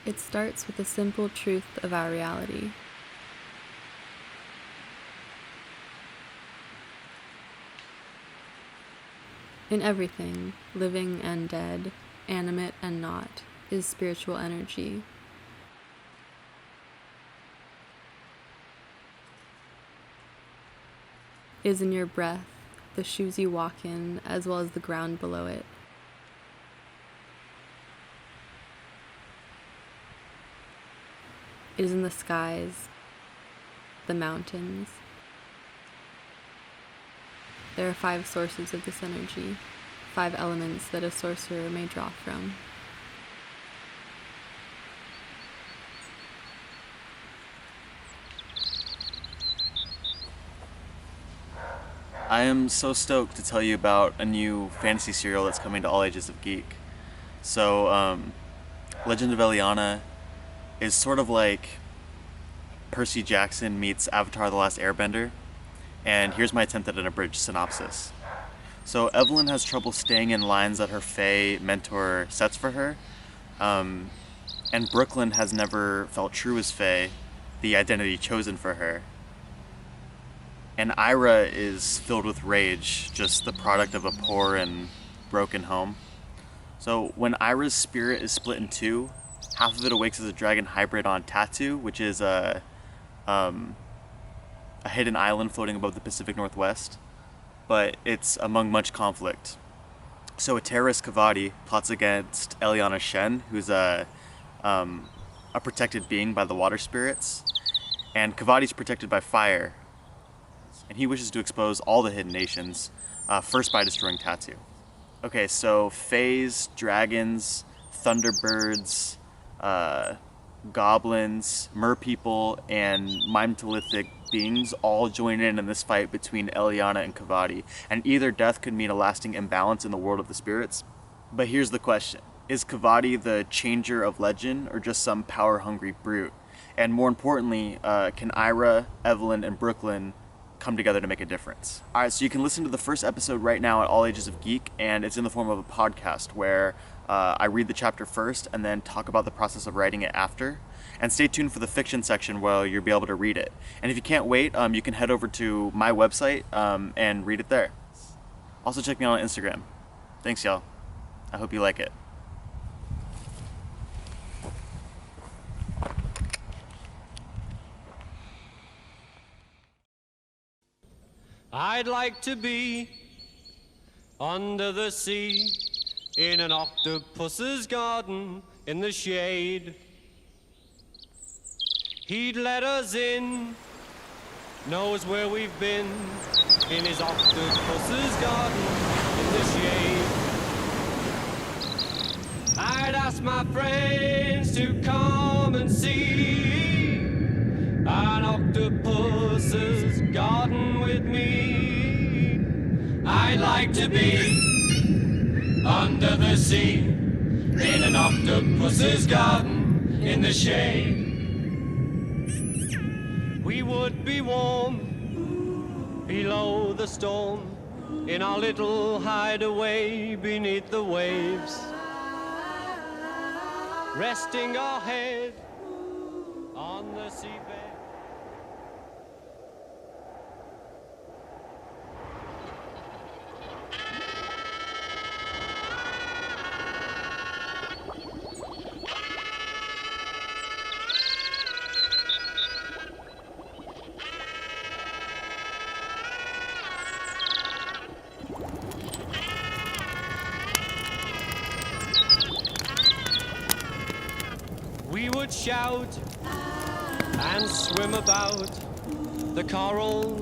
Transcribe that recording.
It starts with the simple truth of our reality. In everything, living and dead, animate and not, is spiritual energy. It is in your breath, the shoes you walk in, as well as the ground below it. It is in the skies, the mountains. There are 5 sources of this energy, 5 elements that a sorcerer may draw from. I am so stoked to tell you about a new fantasy serial that's coming to All Ages of Geek. So, Legend of Elianna is sort of like Percy Jackson meets Avatar: The Last Airbender, and here's my attempt at an abridged synopsis. So Evelyn has trouble staying in lines that her Fae mentor sets for her, and Brooklyn has never felt true as Fae, the identity chosen for her. And Ira is filled with rage, just the product of a poor and broken home. So when Ira's spirit is split in two, half of it awakes as a dragon hybrid on Tatu, which is a hidden island floating above the Pacific Northwest, but it's among much conflict. So a terrorist Kivati plots against Elianna Schenn, who's a protected being by the water spirits, and Kivati's protected by fire, and he wishes to expose all the hidden nations, first by destroying Tatu. Okay, so Fays, dragons, thunderbirds, goblins, merpeople, and mimetolithic beings all join in this fight between Elianna and Kivati, and either death could mean a lasting imbalance in the world of the spirits. But here's the question. Is Kivati the changer of legend, or just some power-hungry brute? And more importantly, can Ira, Evelyn, and Brooklyn come together to make a difference? Alright, so you can listen to the first episode right now at All Ages of Geek, and it's in the form of a podcast where I read the chapter first and then talk about the process of writing it after. And stay tuned for the fiction section where you'll be able to read it. And if you can't wait, you can head over to my website and read it there. Also check me out on Instagram. Thanks, y'all. I hope you like it. I'd like to be under the sea in an octopus's garden in the shade. He'd let us in, knows where we've been, in his octopus's garden in the shade. I'd ask my friends to come and see an octopus's garden with me. I'd like to be under the sea in an octopus's garden in the shade. We would be warm below the storm in our little hideaway beneath the waves, resting our head on the seabed. We would shout and swim about the coral